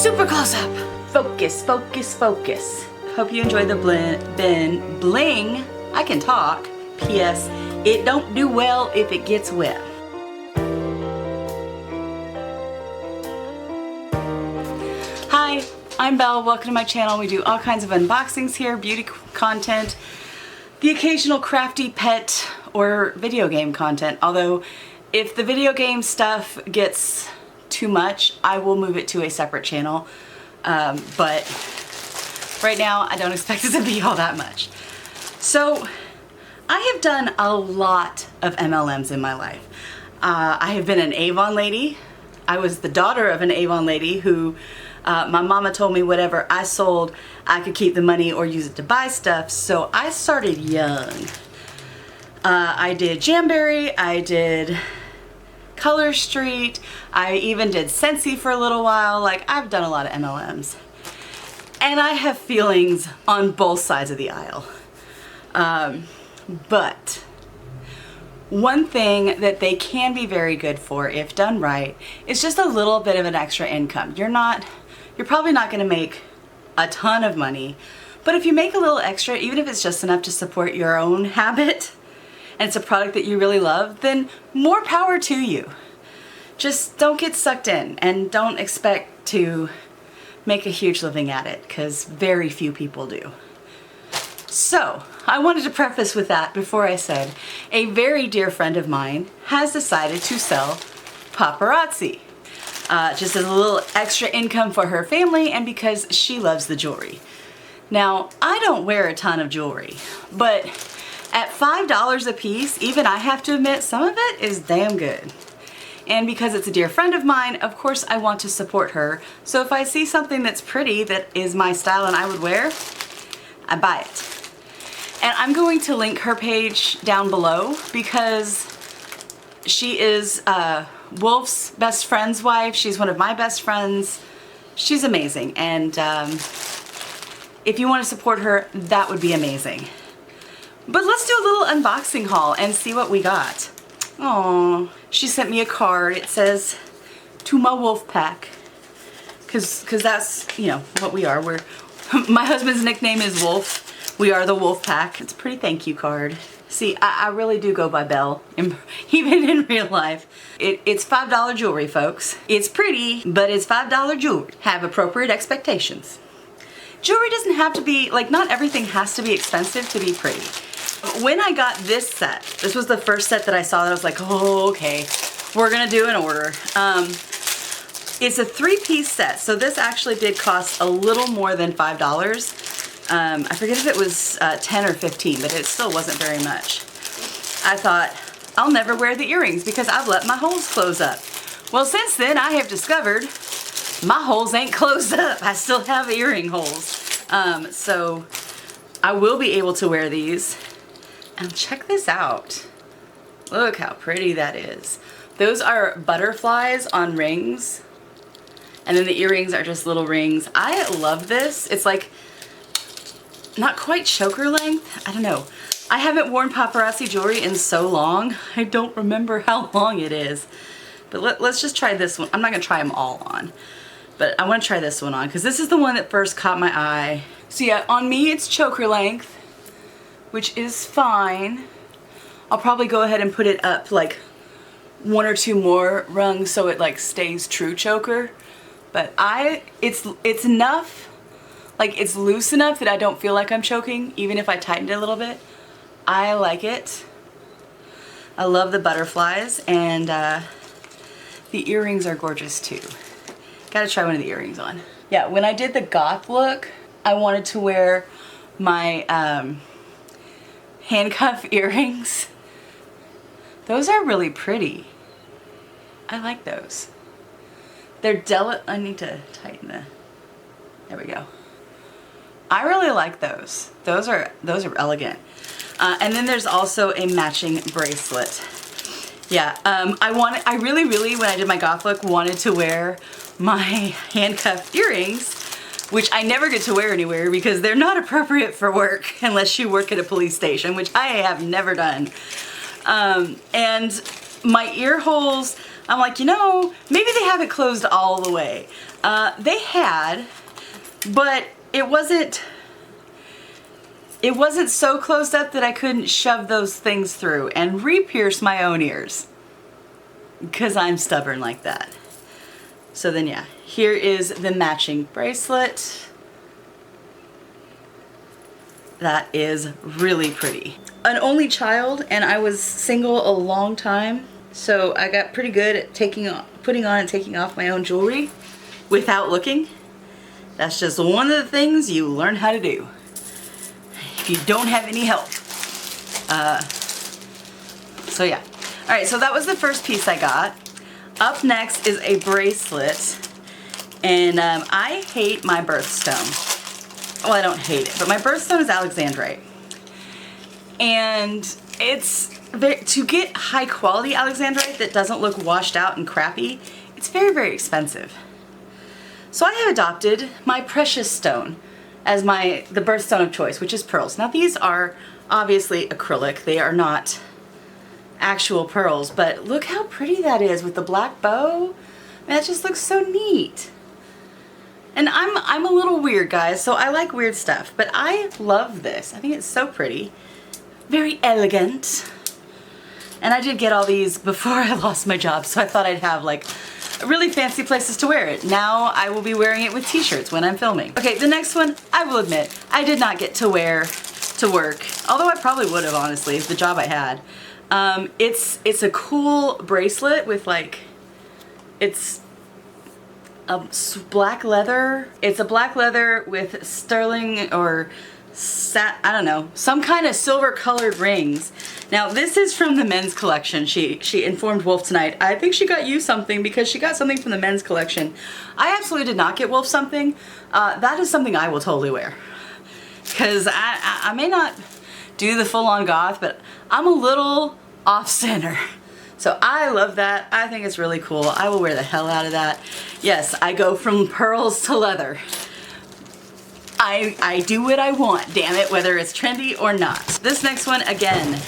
Super close up. Focus, focus, focus. Hope you enjoy the bling. I can talk. P.S. It don't do well if it gets wet. Hi, I'm Belle. Welcome to my channel. We do all kinds of unboxings here, beauty content, the occasional crafty pet or video game content. Although, if the video game stuff gets too much, I will move it to a separate channel. But right now, I don't expect it to be all that much. So, I have done a lot of MLMs in my life. I have been an Avon lady. I was the daughter of an Avon lady who my mama told me whatever I sold, I could keep the money or use it to buy stuff. So I started young. I did Jamberry, I did Color Street, I even did Scentsy for a little while. Like, I've done a lot of MLMs. And I have feelings on both sides of the aisle. But one thing that they can be very good for, if done right, is just a little bit of an extra income. You're probably not gonna make a ton of money, but if you make a little extra, even if it's just enough to support your own habit, and it's a product that you really love, then more power to you. Just don't get sucked in and don't expect to make a huge living at it, because very few people do. So, I wanted to preface with that before I said, a very dear friend of mine has decided to sell Paparazzi. Just as a little extra income for her family and because she loves the jewelry. Now, I don't wear a ton of jewelry, but at $5 a piece, even I have to admit, some of it is damn good. And because it's a dear friend of mine, of course I want to support her. So if I see something that's pretty, that is my style and I would wear, I buy it. And I'm going to link her page down below because she is Wolf's best friend's wife. She's one of my best friends. She's amazing. And if you want to support her, that would be amazing. But let's do a little unboxing haul and see what we got. Aww. She sent me a card. It says, "To my wolf pack." Cause that's, you know, what we are. My husband's nickname is Wolf. We are the Wolf Pack. It's a pretty thank you card. See, I really do go by Belle, even in real life. It's $5 jewelry, folks. It's pretty, but it's $5 jewelry. Have appropriate expectations. Jewelry doesn't have to be, like, not everything has to be expensive to be pretty. When I got this set, this was the first set that I saw that I was like, oh, okay, we're gonna do an order. It's a 3-piece set, so this actually did cost a little more than $5. I forget if it was 10 or 15, but it still wasn't very much. I thought, I'll never wear the earrings because I've let my holes close up. Well, since then, I have discovered my holes ain't closed up. I still have earring holes. So I will be able to wear these. And check this out. Look how pretty that is. Those are butterflies on rings. And then the earrings are just little rings. I love this. It's like, not quite choker length. I don't know. I haven't worn Paparazzi jewelry in so long. I don't remember how long it is. But let's just try this one. I'm not gonna try them all on. But I wanna try this one on because this is the one that first caught my eye. So yeah, on me it's choker length, which is fine. I'll probably go ahead and put it up like 1 or 2 more rungs so it like stays true choker. But it's enough. Like, it's loose enough that I don't feel like I'm choking, even if I tightened it a little bit. I like it. I love the butterflies, and the earrings are gorgeous too. Gotta try one of the earrings on. Yeah, when I did the goth look, I wanted to wear my handcuff earrings. Those are really pretty. I like those. They're I need to tighten there we go. I really like those. Those are elegant. And then there's also a matching bracelet. Yeah, I really, when I did my goth look, wanted to wear my handcuff earrings, which I never get to wear anywhere because they're not appropriate for work unless you work at a police station, which I have never done. And my ear holes, I'm like, you know, maybe they haven't closed all the way. They had, but it wasn't so closed up that I couldn't shove those things through and re-pierce my own ears. Because I'm stubborn like that. So then yeah, here is the matching bracelet. That is really pretty. An only child, and I was single a long time, so I got pretty good at putting on and taking off my own jewelry without looking. That's just one of the things you learn how to do if you don't have any help. So yeah. Alright, so that was the first piece I got. Up next is a bracelet, and I hate my birthstone. Well, I don't hate it, but my birthstone is Alexandrite. And to get high quality Alexandrite that doesn't look washed out and crappy, it's very, very expensive. So I have adopted my precious stone as the birthstone of choice, which is pearls. Now these are obviously acrylic. They are not actual pearls, but look how pretty that is with the black bow. That just looks so neat. And I'm a little weird, guys, so I like weird stuff, but I love this. I think it's so pretty. Very elegant. And I did get all these before I lost my job, so I thought I'd have like really fancy places to wear it. Now I will be wearing it with t-shirts when I'm filming. Okay, the next one, I will admit, I did not get to wear to work, although I probably would have, honestly, it's the job I had. It's a cool bracelet with like, it's a black leather. It's a black leather with sterling or I don't know, some kind of silver colored rings. Now this is from the men's collection. She informed Wolf tonight. I think she got you something because she got something from the men's collection. I absolutely did not get Wolf something. That is something I will totally wear. Because I may not do the full-on goth, but I'm a little off-center. So I love that. I think it's really cool. I will wear the hell out of that. Yes, I go from pearls to leather. I do what I want, damn it, whether it's trendy or not. This next one, again,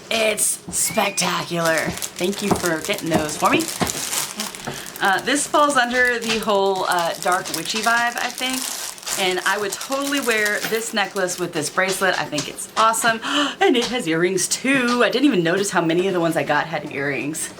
it's spectacular. Thank you for getting those for me. This falls under the whole dark witchy vibe, I think. And I would totally wear this necklace with this bracelet. I think it's awesome. And it has earrings too. I didn't even notice how many of the ones I got had earrings.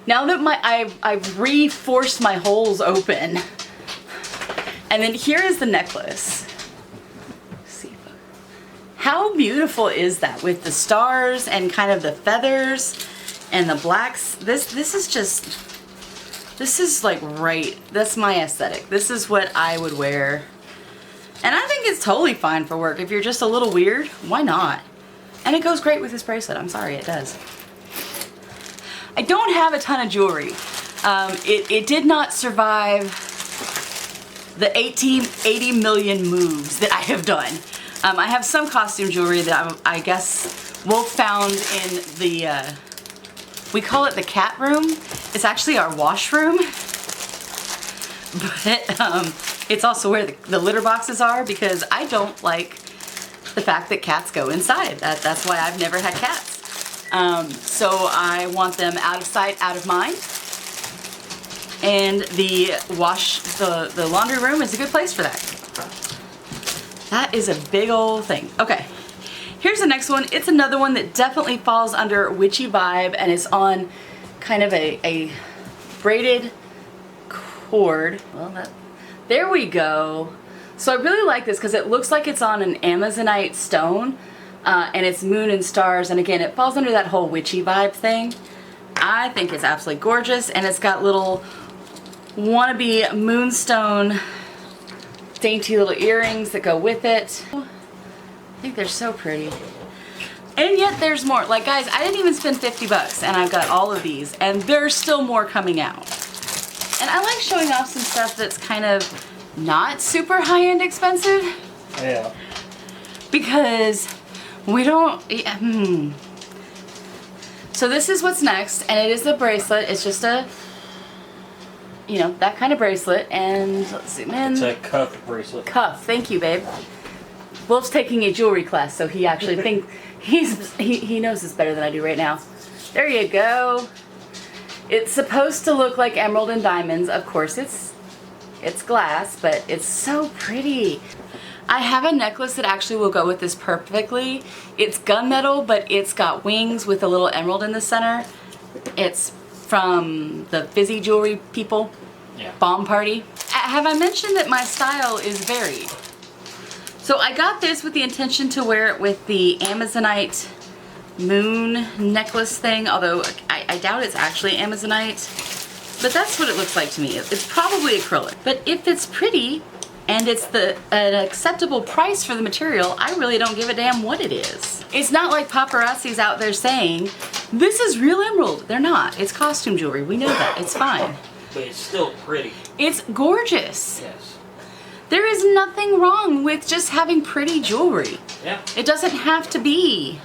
Now that I've re-forced my holes open. And then here is the necklace. Let's see. How beautiful is that with the stars and kind of the feathers and the blacks? This is like right, that's my aesthetic. This is what I would wear. And I think it's totally fine for work. If you're just a little weird, why not? And it goes great with this bracelet. I'm sorry, it does. I don't have a ton of jewelry. It did not survive the 80 million moves that I have done. I have some costume jewelry that I guess Wolf found in the, we call it the cat room. It's actually our washroom. But it's also where the litter boxes are because I don't like the fact that cats go inside. That's why I've never had cats. So I want them out of sight, out of mind. And the laundry room is a good place for that. That is a big old thing. Okay, here's the next one. It's another one that definitely falls under witchy vibe, and it's on kind of a braided cord. Well, there we go. So I really like this because it looks like it's on an Amazonite stone, and it's moon and stars, and again, it falls under that whole witchy vibe thing. I think it's absolutely gorgeous, and it's got little wannabe moonstone dainty little earrings that go with it. I think they're so pretty. And yet there's more. Like, guys, I didn't even spend 50 bucks and I've got all of these, and there's still more coming out. And I like showing off some stuff that's kind of not super high-end expensive. Yeah. Because we don't, So this is what's next, and it is a bracelet. It's just a, you know, that kind of bracelet, and let's zoom in. It's a cuff bracelet. Cuff, thank you, babe. Wolf's taking a jewelry class, so he actually he knows this better than I do right now. There you go. It's supposed to look like emerald and diamonds. Of course, it's glass, but it's so pretty. I have a necklace that actually will go with this perfectly. It's gunmetal, but it's got wings with a little emerald in the center. It's from the Fizzy Jewelry people. Yeah. Bomb Party. Have I mentioned that my style is varied? So I got this with the intention to wear it with the Amazonite moon necklace thing, although I doubt it's actually Amazonite, but that's what it looks like to me. It's probably acrylic, but if it's pretty and it's an acceptable price for the material, I really don't give a damn what it is. It's not like paparazzi's out there saying, this is real emerald. They're not. It's costume jewelry. We know that. It's fine. But it's still pretty. It's gorgeous. Yes. There is nothing wrong with just having pretty jewelry. Yeah. It doesn't have to be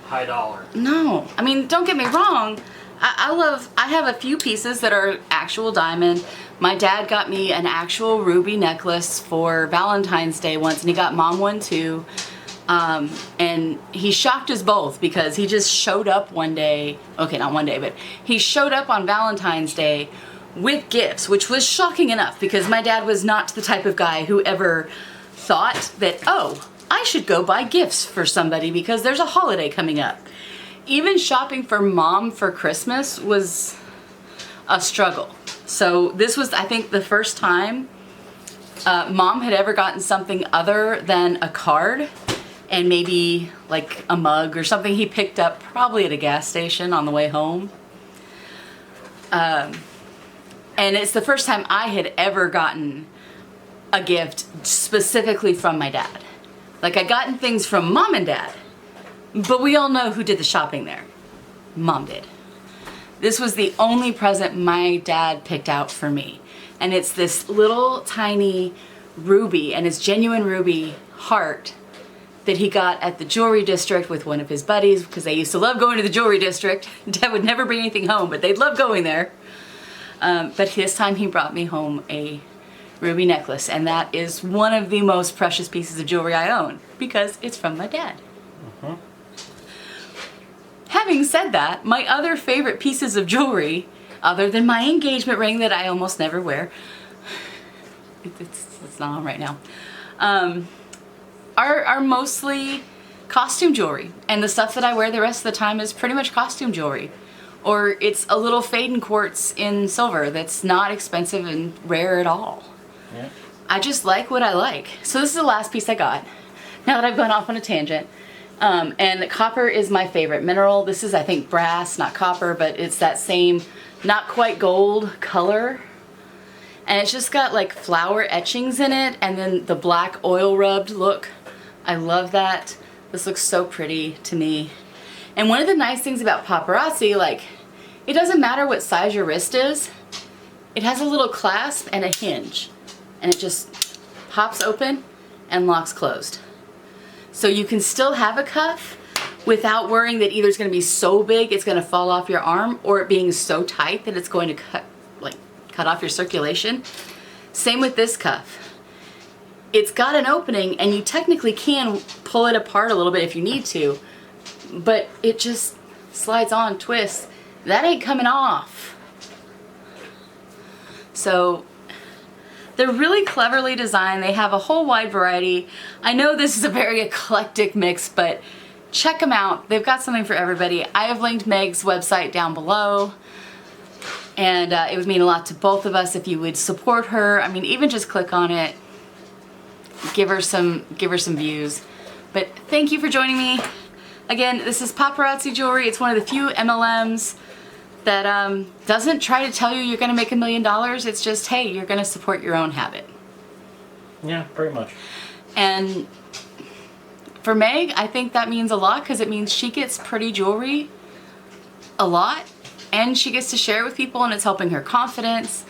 High dollar. no. I mean, don't get me wrong. I have a few pieces that are actual diamond. My dad got me an actual ruby necklace for Valentine's Day once, and he got mom one too. And he shocked us both because he just showed up one day. Okay, not one day, but he showed up on Valentine's Day with gifts, which was shocking enough because my dad was not the type of guy who ever thought that, oh, I should go buy gifts for somebody because there's a holiday coming up. Even shopping for mom for Christmas was a struggle. So this was, I think, the first time mom had ever gotten something other than a card and maybe like a mug or something he picked up probably at a gas station on the way home. And it's the first time I had ever gotten a gift specifically from my dad. Like, I'd gotten things from mom and dad, but we all know who did the shopping there. Mom did. This was the only present my dad picked out for me. And it's this little tiny ruby, and it's genuine ruby heart that he got at the jewelry district with one of his buddies, because they used to love going to the jewelry district. Dad would never bring anything home, but they'd love going there. But this time he brought me home a ruby necklace, and that is one of the most precious pieces of jewelry I own because it's from my dad. Having said that, my other favorite pieces of jewelry, other than my engagement ring that I almost never wear, it's not on right now, are mostly costume jewelry, and the stuff that I wear the rest of the time is pretty much costume jewelry. Or it's a little Faden quartz in silver that's not expensive and rare at all. Yeah. I just like what I like. So this is the last piece I got. Now that I've gone off on a tangent. And copper is my favorite mineral. This is, I think, brass, not copper, but it's that same not quite gold color. And it's just got like flower etchings in it and then the black oil rubbed look. I love that. This looks so pretty to me. And one of the nice things about Paparazzi, like, it doesn't matter what size your wrist is. It has a little clasp and a hinge. And it just pops open and locks closed. So you can still have a cuff without worrying that either it's going to be so big it's going to fall off your arm, or it being so tight that it's going to cut off your circulation. Same with this cuff. It's got an opening and you technically can pull it apart a little bit if you need to, but it just slides on, twists. That ain't coming off. So they're really cleverly designed. They have a whole wide variety. I know this is a very eclectic mix, but check them out. They've got something for everybody. I have linked Meg's website down below, and it would mean a lot to both of us if you would support her. I mean, even just click on it, give her some views. But thank you for joining me. Again, this is Paparazzi Jewelry. It's one of the few MLMs that doesn't try to tell you you're going to make $1 million. It's just, hey, you're going to support your own habit. Yeah, pretty much. And for Meg, I think that means a lot because it means she gets pretty jewelry a lot, and she gets to share it with people, and it's helping her confidence.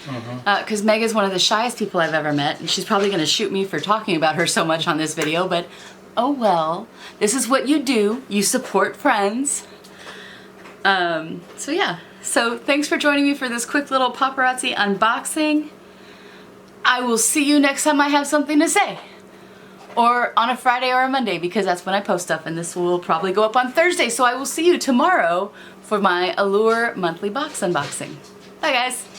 Because Meg is one of the shyest people I've ever met, and she's probably going to shoot me for talking about her so much on this video, but oh well. This is what you do. You support friends. So yeah. So thanks for joining me for this quick little paparazzi unboxing. I will see you next time I have something to say. or on a Friday or a Monday, because that's when I post stuff, and this will probably go up on Thursday. So I will see you tomorrow for my Allure monthly box unboxing. Bye guys.